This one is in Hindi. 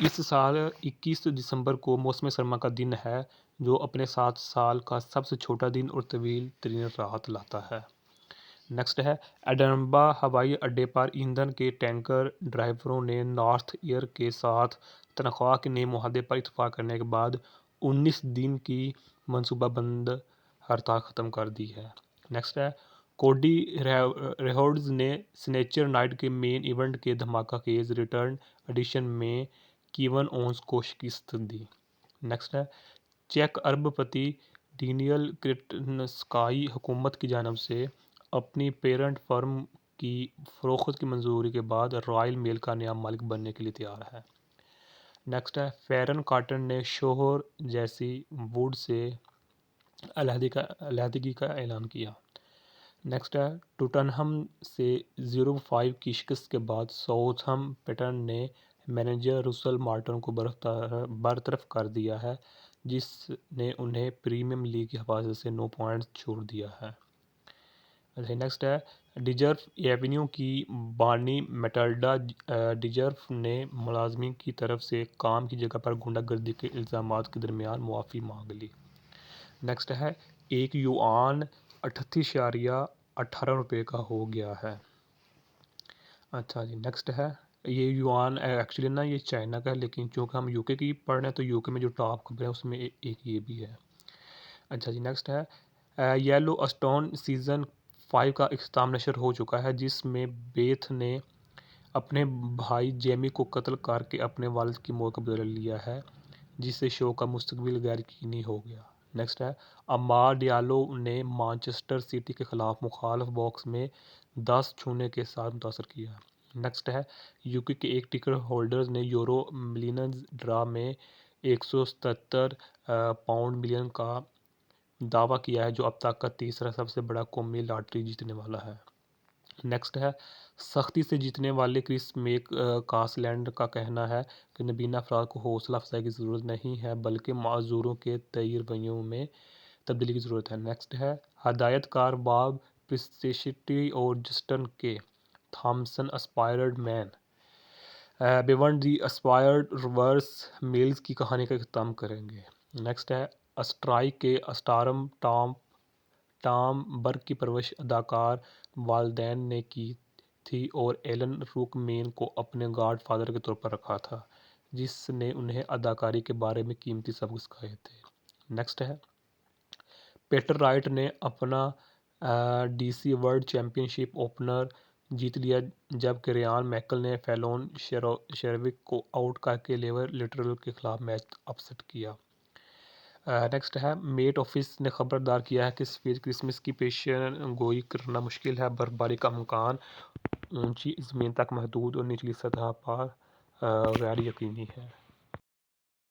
इस साल 21 दिसंबर को मौसम सरमा का दिन है जो अपने साथ साल का सबसे छोटा दिन और तवील तरीन रात लाता है। नेक्स्ट है एडनबा हवाई अड्डे पर ईंधन के टैंकर ड्राइवरों ने नॉर्थ ईयर के साथ तनख्वाह के नए मुआहदे पर इतफाक़ करने के बाद 19 दिन की मनसूबाबंद हड़ताल ख़त्म कर दी है। नेक्स्ट है कोडी रेहोड्स ने सिग्नेचर नाइट के मेन इवेंट के धमाका केज रिटर्न एडिशन में कीवन ओन्स को शिकस्त दी। नेक्स्ट है चेक अरबपति डेनियल क्रिटनस्काई हुकूमत की जानब से अपनी पेरेंट फर्म की फ़रोख्त की मंजूरी के बाद रॉयल मेल का नया मालिक बनने के लिए तैयार है। नेक्स्ट है फेरन कार्टन ने शोहर जैसी वुड से अलहदगी का ऐलान किया। नेक्स्ट है टूटनहम से 0-5 की शिकस्त के बाद साउथहम्पटन ने मैनेजर रुसल मार्टन को बरतरफ कर दिया है जिसने उन्हें प्रीमियम लीग की हिफाजत से 9 पॉइंट्स छोड़ दिया है। नेक्स्ट है डिजर्व एवेन्यू की बानी मेटल्डा डिजर्व ने मुलाजमीन की तरफ से काम की जगह पर गुंडागर्दी के इल्ज़ामात के दरमियान मुआफ़ी मांग ली। नेक्स्ट है एक युआन 38.18 रुपये का हो गया है। अच्छा जी नेक्स्ट है ये युआन एक्चुअली ना ये चाइना का है लेकिन चूँकि हम यूके की पढ़ रहे हैं तो यूके में जो टॉप खबर है उसमें एक ये भी है। अच्छा जी नेक्स्ट है येलो स्टोन सीज़न 5 का इख्तिताम नशर हो चुका है जिसमें बेथ ने अपने भाई जेमी को कत्ल करके अपने वालिद की मौत का बदला लिया है जिससे शो का मुस्तकबिल गैर यकीनी हो गया। नेक्स्ट है अमार डियालो ने मानचेस्टर सिटी के ख़िलाफ़ मुखालफ बॉक्स में 10 छूने के साथ मुतासर किया। नेक्स्ट है यूके के एक टिकट होल्डर्स ने यूरो मिलियंस ड्रा में 177 पाउंड मिलियन का दावा किया है जो अब तक का तीसरा सबसे बड़ा कौमी लॉटरी जीतने वाला है। नेक्स्ट है सख्ती से जीतने वाले क्रिस मेक कासलैंड का कहना है कि नबीना अफराद को हौसला अफजाई की ज़रूरत नहीं है बल्कि माजूरों के तय रवैयों में तब्दीली की ज़रूरत है। नेक्स्ट है हदायतकार बॉब प्रिस्टिटी और जस्टिन के Thomson aspired man beyond the aspired reverse males की कहानी का इख्तिताम करेंगे। नेक्स्ट है स्ट्राइक के स्टारम टॉम बर्ग की परवरिश अदाकार वालदैन ने की थी और एलन रुकमेन को अपने गॉड फादर के तौर पर रखा था जिसने उन्हें अदाकारी के बारे में कीमती सबक सिखाए थे। नेक्स्ट है पीटर राइट ने अपना डीसी वर्ल्ड चैम्पियनशिप ओपनर जीत लिया जबकि रियान मैकल ने फैलोन शेरविक को आउट करके लेवर लिटरल के खिलाफ मैच अपसेट किया। नेक्स्ट है मेट ऑफिस ने खबरदार किया है कि सफ़ेद क्रिसमस की पेशन गोई करना मुश्किल है। बर्फबारी का इम्कान ऊंची ज़मीन तक महदूद और निचली सतह पर गैर यकीनी है।